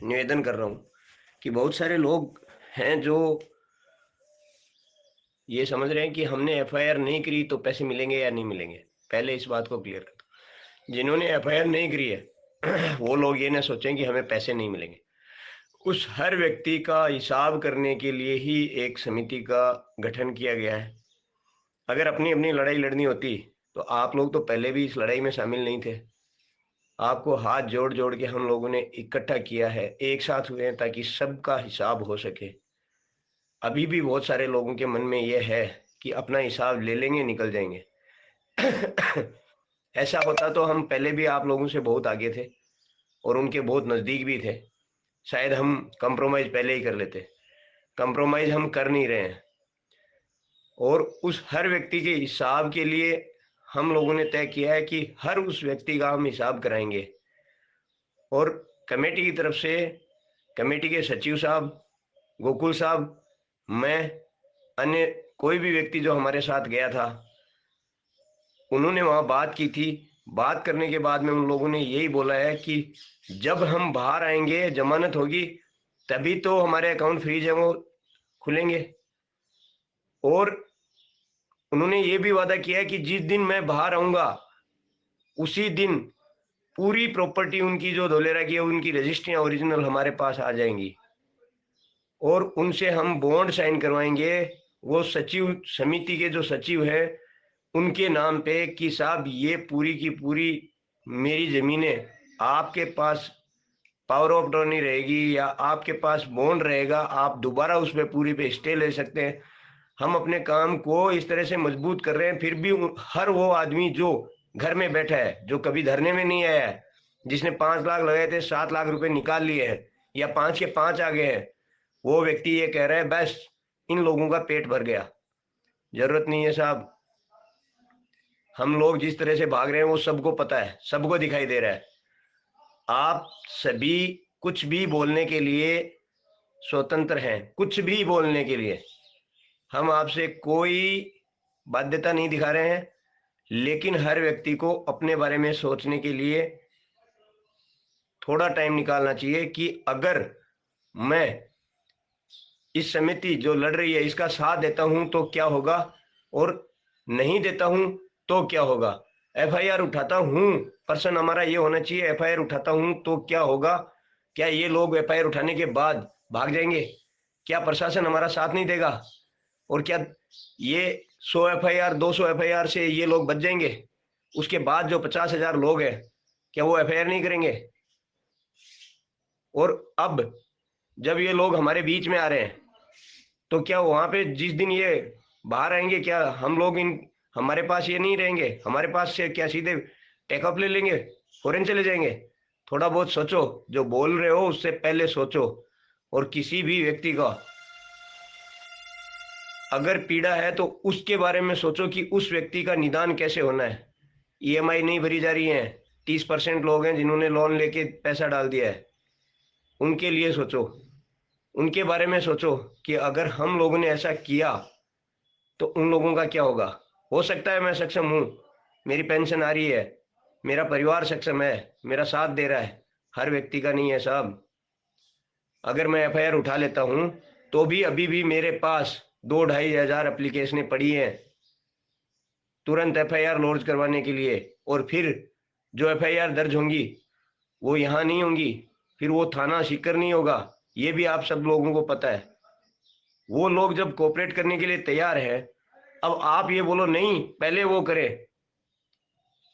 निवेदन कर रहा हूँ कि बहुत सारे लोग हैं जो ये समझ रहे हैं कि हमने एफआईआर नहीं करी तो पैसे मिलेंगे या नहीं मिलेंगे। पहले इस बात को क्लियर कर दो, जिन्होंने एफआईआर नहीं करी है वो लोग ये ना सोचें कि हमें पैसे नहीं मिलेंगे। उस हर व्यक्ति का हिसाब करने के लिए ही एक समिति का गठन किया गया है। अगर अपनी अपनी लड़ाई लड़नी होती तो आप लोग तो पहले भी इस लड़ाई में शामिल नहीं थे। आपको हाथ जोड़ जोड़ के हम लोगों ने इकट्ठा किया है, एक साथ हुए हैं ताकि सबका हिसाब हो सके। अभी भी बहुत सारे लोगों के मन में यह है कि अपना हिसाब ले लेंगे, निकल जाएंगे। ऐसा होता तो हम पहले भी आप लोगों से बहुत आगे थे और उनके बहुत नज़दीक भी थे। शायद हम कंप्रोमाइज पहले ही कर लेते। कंप्रोमाइज हम कर नहीं रहे हैं और उस हर व्यक्ति के हिसाब के लिए हम लोगों ने तय किया है कि हर उस व्यक्ति का हम हिसाब कराएंगे। और कमेटी की तरफ से कमेटी के सचिव साहब, गोकुल साहब, मैं, अन्य कोई भी व्यक्ति जो हमारे साथ गया था, उन्होंने वहां बात की थी। बात करने के बाद में उन लोगों ने यही बोला है कि जब हम बाहर आएंगे, जमानत होगी, तभी तो हमारे अकाउंट फ्रीज है वो खुलेंगे। और उन्होंने ये भी वादा किया है कि जिस दिन मैं बाहर आऊंगा उसी दिन पूरी प्रॉपर्टी उनकी जो धोलेरा की है उनकी रजिस्ट्रियां ओरिजिनल हमारे पास आ जाएंगी और उनसे हम बॉन्ड साइन करवाएंगे। वो सचिव, समिति के जो सचिव है, उनके नाम पे कि साहब ये पूरी की पूरी मेरी जमीनें, आपके पास पावर ऑफ अटॉर्नी रहेगी या आपके पास बॉन्ड रहेगा, आप दोबारा उस पर पूरी पे स्टे ले सकते हैं। हम अपने काम को इस तरह से मजबूत कर रहे हैं। फिर भी हर वो आदमी जो घर में बैठा है, जो कभी धरने में नहीं आया है, जिसने 5 लाख लगाए थे 7 लाख रुपए निकाल लिए हैं या 5 के 5 आ गए हैं, वो व्यक्ति ये कह रहा है बस इन लोगों का पेट भर गया। जरूरत नहीं है साहब। हम लोग जिस तरह से भाग रहे हैं वो सबको पता है, सबको दिखाई दे रहा है। आप सभी कुछ भी बोलने के लिए स्वतंत्र हैं, कुछ भी बोलने के लिए हम आपसे कोई बाध्यता नहीं दिखा रहे हैं। लेकिन हर व्यक्ति को अपने बारे में सोचने के लिए थोड़ा टाइम निकालना चाहिए कि अगर मैं इस समिति जो लड़ रही है इसका साथ देता हूं तो क्या होगा और नहीं देता हूं तो क्या होगा। एफआईआर उठाता हूं, पर्सन हमारा ये होना चाहिए, एफआईआर उठाता हूं तो क्या होगा। क्या ये लोग एफआईआर उठाने के बाद भाग जाएंगे? क्या प्रशासन हमारा साथ नहीं देगा? और क्या ये 100 एफआईआर 200 एफआईआर से ये लोग बच जाएंगे? उसके बाद जो 50,000 लोग हैं, क्या वो एफआईआर नहीं करेंगे? और अब जब ये लोग हमारे बीच में आ रहे हैं तो क्या वहां पे जिस दिन ये बाहर आएंगे, क्या हम लोग इन हमारे पास ये नहीं रहेंगे? हमारे पास से क्या सीधे टेकअप ले लेंगे, फॉरेन चले जाएंगे? थोड़ा बहुत सोचो, जो बोल रहे हो उससे पहले सोचो। और किसी भी व्यक्ति का अगर पीड़ा है तो उसके बारे में सोचो कि उस व्यक्ति का निदान कैसे होना है। ईएमआई नहीं भरी जा रही है, 30% लोग हैं जिन्होंने लोन लेके पैसा डाल दिया है, उनके लिए सोचो, उनके बारे में सोचो कि अगर हम लोगों ने ऐसा किया तो उन लोगों का क्या होगा। हो सकता है मैं सक्षम हूं, मेरी पेंशन आ रही है, मेरा परिवार सक्षम है, मेरा साथ दे रहा है, हर व्यक्ति का नहीं है साहब। अगर मैं एफआईआर उठा लेता हूं तो भी अभी भी मेरे पास 2-2.5 हज़ार एप्लीकेशनें पड़ी हैं तुरंत एफआईआर लॉन्च करवाने के लिए। और फिर जो एफआईआर दर्ज होंगी वो यहाँ नहीं होंगी, फिर वो थाना सीकर नहीं होगा। ये भी आप सब लोगों को पता है। वो लोग जब कोऑपरेट करने के लिए तैयार है, अब आप ये बोलो नहीं पहले वो करे,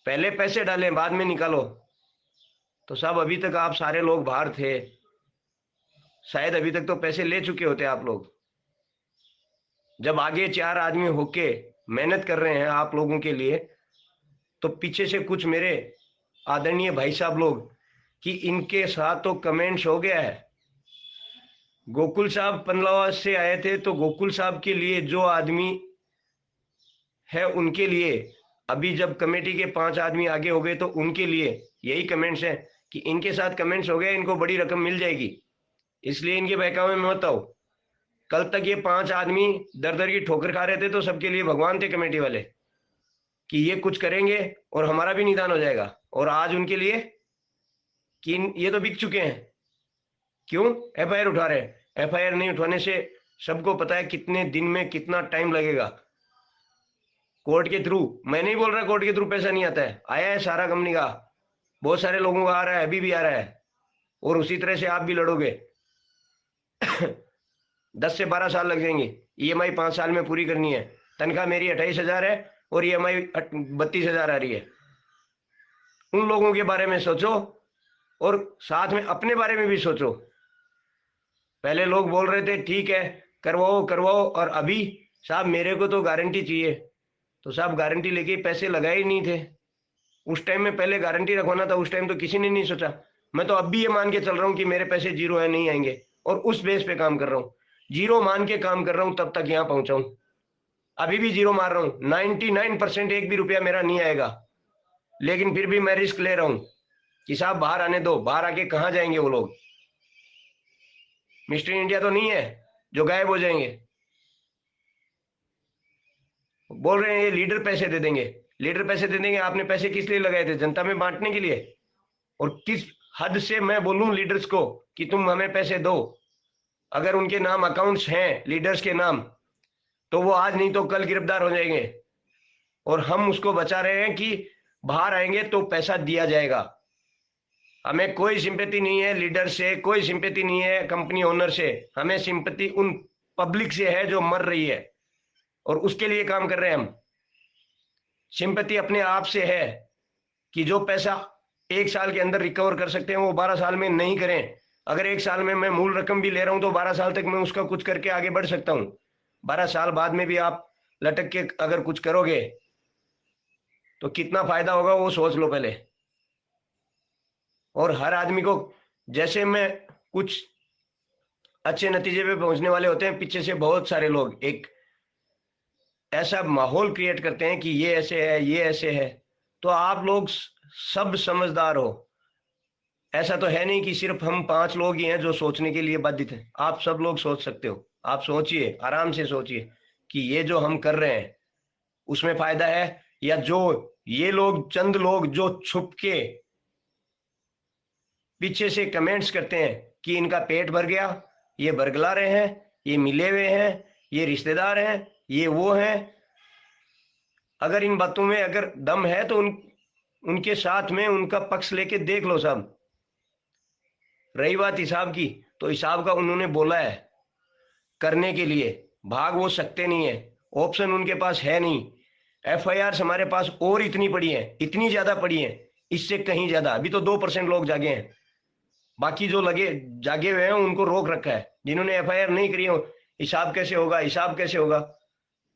पहले पैसे डालें बाद में निकालो, तो साहब अभी तक आप सारे लोग बाहर थे, शायद अभी तक तो पैसे ले चुके होते आप लोग। जब आगे 4 आदमी होके मेहनत कर रहे हैं आप लोगों के लिए, तो पीछे से कुछ मेरे आदरणीय भाई साहब लोग कि इनके साथ तो कमेंट्स हो गया है। गोकुल साहब पंडलावास से आए थे तो गोकुल साहब के लिए जो आदमी है उनके लिए, अभी जब कमेटी के 5 आदमी आगे हो गए तो उनके लिए यही कमेंट्स हैं कि इनके साथ कमेंट्स हो गए, इनको बड़ी रकम मिल जाएगी, इसलिए इनके बहकावे में मत आओ। कल तक ये 5 आदमी दर दर की ठोकर खा रहे थे तो सबके लिए भगवान थे कमेटी वाले कि ये कुछ करेंगे और हमारा भी निदान हो जाएगा। और आज उनके लिए कि ये तो बिक चुके हैं। क्यों एफआईआर उठा रहे हैं? एफआईआर नहीं उठाने से सबको पता है कितने दिन में कितना टाइम लगेगा। कोर्ट के थ्रू, मैं नहीं बोल रहा कोर्ट के थ्रू पैसा नहीं आता है, आया है सारा कंपनी का, बहुत सारे लोगों का आ रहा है, अभी भी आ रहा है, और उसी तरह से आप भी लड़ोगे। 10 से 12 साल लग जाएंगे, ईएमआई 5 साल में पूरी करनी है। तनख्वाह मेरी 28,000 है और ईएमआई 32,000 आ रही है। उन लोगों के बारे में सोचो और साथ में अपने बारे में भी सोचो। पहले लोग बोल रहे थे ठीक है करवाओ करवाओ, और अभी साहब मेरे को तो गारंटी चाहिए, तो साहब गारंटी लेके पैसे लगाए ही नहीं थे उस टाइम में। पहले गारंटी रखवाना था, उस टाइम तो किसी ने नहीं सोचा। मैं तो अब भी ये मान के चल रहा हूँ कि मेरे पैसे जीरो है, नहीं आएंगे, और उस बेस पे काम कर रहा हूँ, जीरो मान के काम कर रहा हूँ, तब तक यहाँ पहुंचा हूँ। अभी भी जीरो मार रहा हूँ, 99% एक भी रुपया मेरा नहीं आएगा, लेकिन फिर भी मैं रिस्क ले रहा हूँ कि साहब बाहर आने दो। बाहर आके कहाँ जाएंगे वो लोग? मिस्टर इंडिया तो नहीं है जो गायब हो जाएंगे। बोल रहे हैं ये लीडर पैसे दे देंगे, लीडर पैसे दे देंगे। आपने पैसे किस लिए लगाए थे? जनता में बांटने के लिए। और किस हद से मैं बोलूं लीडर्स को कि तुम हमें पैसे दो? अगर उनके नाम अकाउंट्स हैं लीडर्स के नाम, तो वो आज नहीं तो कल गिरफ्तार हो जाएंगे, और हम उसको बचा रहे हैं कि बाहर आएंगे तो पैसा दिया जाएगा। हमें कोई सिंपैथी नहीं है लीडर से, कोई सिंपैथी नहीं है कंपनी ओनर से, हमें सिंपैथी उन पब्लिक से है जो मर रही है, और उसके लिए काम कर रहे हैं हम। सिंपैथी अपने आप से है कि जो पैसा 1 साल के अंदर रिकवर कर सकते हैं वो 12 साल में नहीं करें। अगर 1 साल में मैं मूल रकम भी ले रहा हूं तो 12 साल तक मैं उसका कुछ करके आगे बढ़ सकता हूं। 12 साल बाद में भी आप लटक के अगर कुछ करोगे तो कितना फायदा होगा वो सोच लो पहले। और हर आदमी को, जैसे मैं कुछ अच्छे नतीजे पे पहुंचने वाले होते हैं, पीछे से बहुत सारे लोग एक ऐसा माहौल क्रिएट करते हैं कि ये ऐसे है ये ऐसे है। तो आप लोग सब समझदार हो, ऐसा तो है नहीं कि सिर्फ हम 5 लोग ही हैं जो सोचने के लिए बाधित हैं। आप सब लोग सोच सकते हो। आप सोचिए, आराम से सोचिए कि ये जो हम कर रहे हैं उसमें फायदा है, या जो ये लोग चंद लोग जो छुप के पीछे से कमेंट्स करते हैं कि इनका पेट भर गया, ये बरगला रहे हैं, ये मिले हुए हैं, ये रिश्तेदार हैं, ये वो हैं। अगर इन बातों में अगर दम है तो उनके साथ में उनका पक्ष लेके देख लो साहब। रही बात हिसाब की, तो हिसाब का उन्होंने बोला है करने के लिए, भाग वो सकते नहीं है, ऑप्शन उनके पास है नहीं। एफआईआर हमारे पास और इतनी पड़ी है, इतनी ज्यादा पड़ी है, इससे कहीं ज्यादा। अभी तो 2% लोग जागे हैं, बाकी जो लगे जागे हुए हैं उनको रोक रखा है। जिन्होंने एफआईआर नहीं करी हो, हिसाब कैसे होगा? हिसाब कैसे होगा?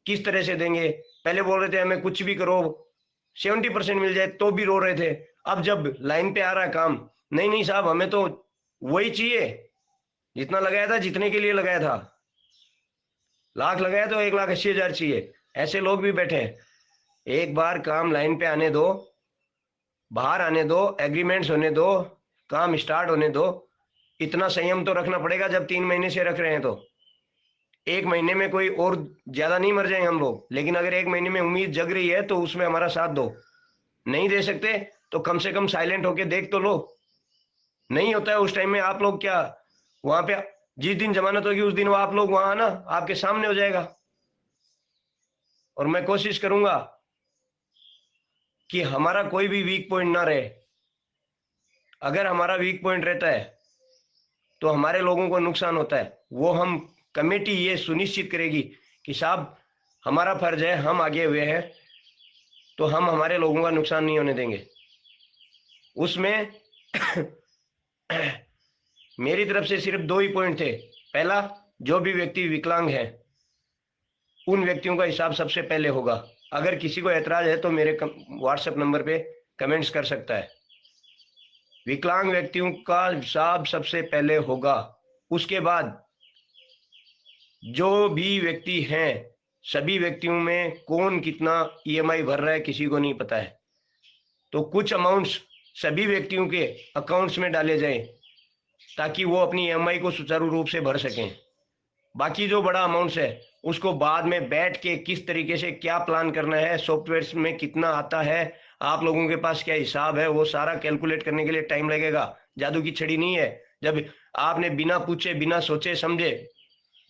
किस तरह से देंगे? पहले बोल रहे थे हमें कुछ भी करो 70% मिल जाए तो भी रो रहे थे। अब जब लाइन पे आ रहा है काम, नहीं नहीं साहब हमें तो वही चाहिए जितना लगाया था, जितने के लिए लगाया था। लाख लगाया तो 1,80,000 चाहिए। ऐसे लोग भी बैठे हैं। एक बार काम लाइन पे आने दो, बाहर आने दो, एग्रीमेंट्स होने दो, काम स्टार्ट होने दो। इतना संयम तो रखना पड़ेगा। जब 3 महीने से रख रहे हैं तो 1 महीने में कोई और ज्यादा नहीं मर जाएंगे हम लोग, लेकिन अगर 1 महीने में उम्मीद जग रही है तो उसमें हमारा साथ दो। नहीं दे सकते तो कम से कम साइलेंट होके देख तो लो। नहीं होता है उस टाइम में आप लोग क्या वहां पे, जिस दिन जमानत होगी उस दिन वो आप लोग वहां आना, आपके सामने हो जाएगा। और मैं कोशिश करूंगा कि हमारा कोई भी वीक पॉइंट ना रहे। अगर हमारा वीक पॉइंट रहता है तो हमारे लोगों को नुकसान होता है। वो हम कमेटी ये सुनिश्चित करेगी कि साहब हमारा फर्ज है, हम आगे हुए हैं तो हम हमारे लोगों का नुकसान नहीं होने देंगे। उसमें मेरी तरफ से सिर्फ 2 ही पॉइंट थे। पहला, जो भी व्यक्ति विकलांग है उन व्यक्तियों का हिसाब सबसे पहले होगा। अगर किसी को ऐतराज है तो मेरे व्हाट्सएप नंबर पे कमेंट्स कर सकता है। विकलांग व्यक्तियों का हिसाब सबसे पहले होगा। उसके बाद जो भी व्यक्ति हैं, सभी व्यक्तियों में कौन कितना ईएमआई भर रहा है किसी को नहीं पता है, तो कुछ अमाउंट्स सभी व्यक्तियों के अकाउंट्स में डाले जाएं ताकि वो अपनी ईएमआई को सुचारू रूप से भर सकें। बाकी जो बड़ा अमाउंट्स है उसको बाद में बैठ के किस तरीके से क्या प्लान करना है, सॉफ्टवेयर में कितना आता है, आप लोगों के पास क्या हिसाब है, वो सारा कैलकुलेट करने के लिए टाइम लगेगा। जादू की छड़ी नहीं है जब आपने बिना पूछे बिना सोचे समझे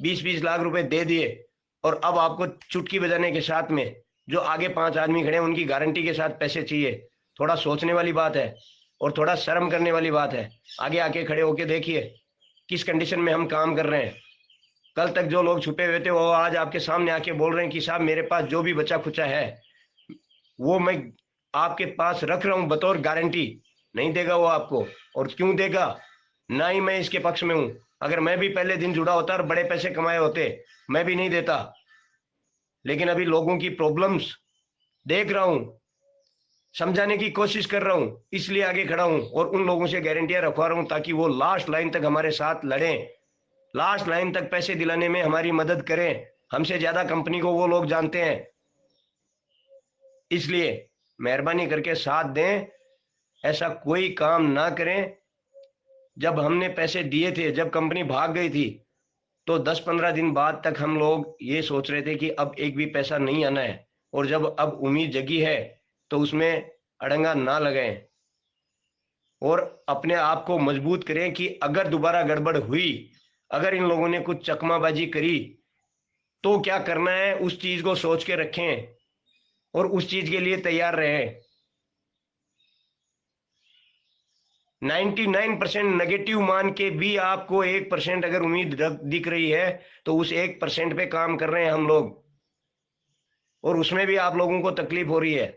20-20 लाख रुपए दे दिए और अब आपको चुटकी बजाने के साथ में जो आगे 5 आदमी खड़े हैं उनकी गारंटी के साथ पैसे चाहिए। थोड़ा सोचने वाली बात है और थोड़ा शर्म करने वाली बात है। आगे आके खड़े होके देखिए किस कंडीशन में हम काम कर रहे हैं। कल तक जो लोग छुपे हुए थे वो आज आपके सामने आके बोल रहे हैं कि साहब मेरे पास जो भी बचा खुचा है वो मैं आपके पास रख रहा हूं बतौर गारंटी। नहीं देगा वो आपको, और क्यों देगा? ना ही मैं इसके पक्ष में हूं। अगर मैं भी पहले दिन जुड़ा होता और बड़े पैसे कमाए होते मैं भी नहीं देता, लेकिन अभी लोगों की प्रॉब्लम्स देख रहा हूं, समझाने की कोशिश कर रहा हूं, इसलिए आगे खड़ा हूं और उन लोगों से गारंटियां रखवा रहा हूं ताकि वो लास्ट लाइन तक हमारे साथ लड़ें, लास्ट लाइन तक पैसे दिलाने में हमारी मदद करें। हमसे ज्यादा कंपनी को वो लोग जानते हैं, इसलिए मेहरबानी करके साथ दें। ऐसा कोई काम ना करें। जब हमने पैसे दिए थे, जब कंपनी भाग गई थी, तो 10-15 दिन बाद तक हम लोग ये सोच रहे थे कि अब एक भी पैसा नहीं आना है, और जब अब उम्मीद जगी है तो उसमें अड़ंगा ना लगाएं और अपने आप को मजबूत करें कि अगर दोबारा गड़बड़ हुई, अगर इन लोगों ने कुछ चकमाबाजी करी तो क्या करना है उस चीज को सोच के रखें और उस चीज के लिए तैयार रहें। 99% नेगेटिव मान के भी आपको 1% अगर उम्मीद दिख रही है तो उस 1% पे काम कर रहे हैं हम लोग, और उसमें भी आप लोगों को तकलीफ हो रही है।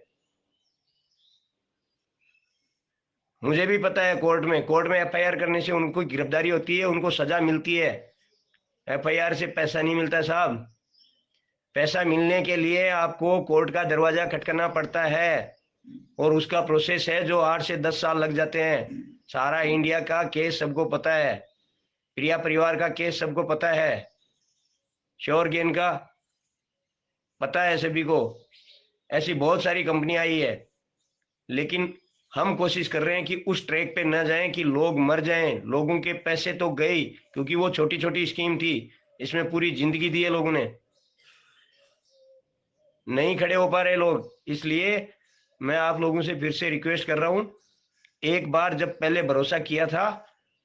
मुझे भी पता है कोर्ट में एफआईआर करने से उनको गिरफ्तारी होती है, उनको सजा मिलती है। एफआईआर से पैसा नहीं मिलता साहब। पैसा मिलने के लिए आपको कोर्ट का दरवाजा खटखटाना पड़ता है और उसका प्रोसेस है जो 8 से 10 साल लग जाते हैं। सारा इंडिया का केस सबको पता है, प्रिया परिवार का केस सबको पता है, श्योर गेन का पता है सभी को। ऐसी बहुत सारी कंपनी आई है, लेकिन हम कोशिश कर रहे हैं कि उस ट्रैक पे न जाएं कि लोग मर जाएं। लोगों के पैसे तो गए क्योंकि वो छोटी छोटी स्कीम थी, इसमें पूरी जिंदगी दी है लोगों ने, नहीं खड़े हो पा रहे लोग। इसलिए मैं आप लोगों से फिर से रिक्वेस्ट कर रहा हूं, एक बार जब पहले भरोसा किया था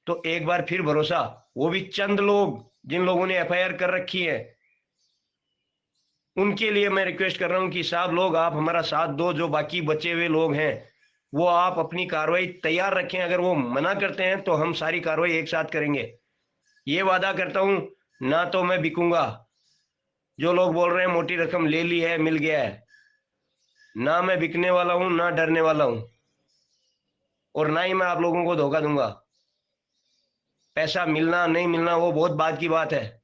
तो एक बार फिर भरोसा, वो भी चंद लोग जिन लोगों ने एफआईआर कर रखी है उनके लिए मैं रिक्वेस्ट कर रहा हूं कि साहब लोग आप हमारा साथ दो। जो बाकी बचे हुए लोग हैं वो आप अपनी कार्रवाई तैयार रखें। अगर वो मना करते हैं तो हम सारी कार्रवाई एक साथ करेंगे, ये वादा करता हूं। ना तो मैं बिकूंगा, जो लोग बोल रहे हैं मोटी रकम ले ली है मिल गया है, ना मैं बिकने वाला हूं ना डरने वाला हूं, और ना ही मैं आप लोगों को धोखा दूंगा। पैसा मिलना नहीं मिलना वो बहुत बात की बात है।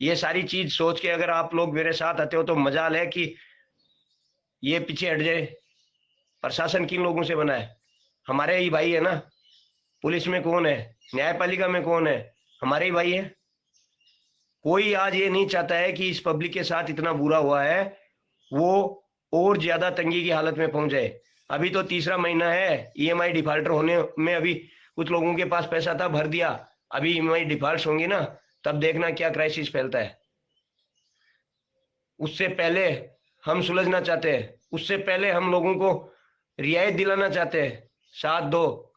ये सारी चीज सोच के अगर आप लोग मेरे साथ आते हो तो मजाल है कि ये पीछे हट जाए। प्रशासन किन लोगों से बना है? हमारे ही भाई है ना। पुलिस में कौन है, न्यायपालिका में कौन है? हमारे ही भाई है। कोई आज ये नहीं चाहता है कि इस पब्लिक के साथ इतना बुरा हुआ है वो और ज्यादा तंगी की हालत में पहुंच जाए। अभी तो तीसरा महीना है, ईएमआई डिफॉल्टर होने में अभी कुछ लोगों के पास पैसा था भर दिया, अभी ईएमआई डिफॉल्ट होंगी ना तब देखना क्या क्राइसिस फैलता है। उससे पहले हम सुलझना चाहते हैं, उससे पहले हम लोगों को रियायत दिलाना चाहते हैं। साथ दो,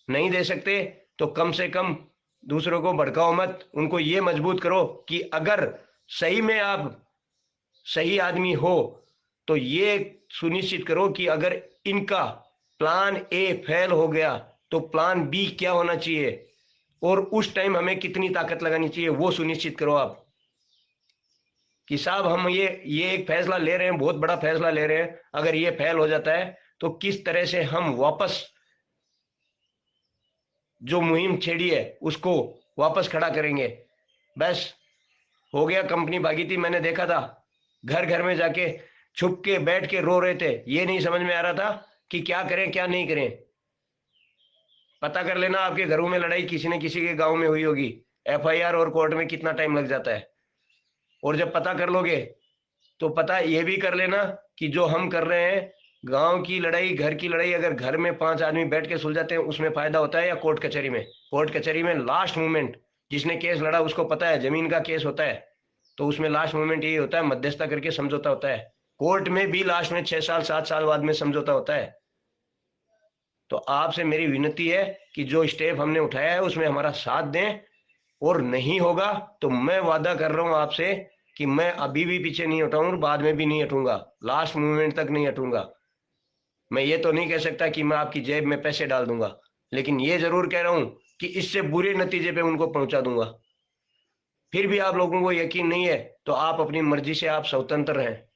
नहीं दे सकते तो कम से कम दूसरों को भड़काओ मत, उनको ये मजबूत करो कि अगर सही में आप सही आदमी हो तो ये सुनिश्चित करो कि अगर इनका प्लान ए फेल हो गया तो प्लान बी क्या होना चाहिए और उस टाइम हमें कितनी ताकत लगानी चाहिए वो सुनिश्चित करो आप। कि साहब हम ये एक फैसला ले रहे हैं, बहुत बड़ा फैसला ले रहे हैं, अगर ये फेल हो जाता है तो किस तरह से हम वापस जो मुहिम छेड़ी है उसको वापस खड़ा करेंगे। बस हो गया, कंपनी भागी थी, मैंने देखा था घर घर में जाके छुप के बैठ के रो रहे थे। ये नहीं समझ में आ रहा था कि क्या करें क्या नहीं करें। पता कर लेना आपके घरों में लड़ाई किसी न किसी के गांव में हुई होगी, एफआईआर और कोर्ट में कितना टाइम लग जाता है। और जब पता कर लोगे तो पता ये भी कर लेना कि जो हम कर रहे हैं गांव की लड़ाई, घर की लड़ाई, अगर घर में 5 आदमी बैठ के सुलझाते हैं उसमें फायदा होता है या कोर्ट कचहरी में? कोर्ट कचहरी में लास्ट मोमेंट जिसने केस लड़ा उसको पता है जमीन का केस होता है, तो उसमें लास्ट मोमेंट यही होता है, मध्यस्थता करके समझौता होता है। कोर्ट में भी लास्ट में 6 साल 7 साल बाद में समझौता होता है। तो आपसे मेरी विनती है कि जो स्टेप हमने उठाया है उसमें हमारा साथ दें, और नहीं होगा तो मैं वादा कर रहा हूं आपसे कि मैं अभी भी पीछे नहीं हटाऊंगा, बाद में भी नहीं हटूंगा, लास्ट मोमेंट तक नहीं हटूंगा। मैं ये तो नहीं कह सकता कि मैं आपकी जेब में पैसे डाल दूंगा, लेकिन ये जरूर कह रहा हूं कि इससे बुरे नतीजे पे उनको पहुंचा दूंगा। फिर भी आप लोगों को यकीन नहीं है तो आप अपनी मर्जी से आप स्वतंत्र हैं,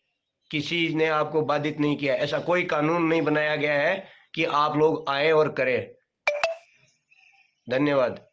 किसी ने आपको बाधित नहीं किया, ऐसा कोई कानून नहीं बनाया गया है कि आप लोग आए और करें। धन्यवाद।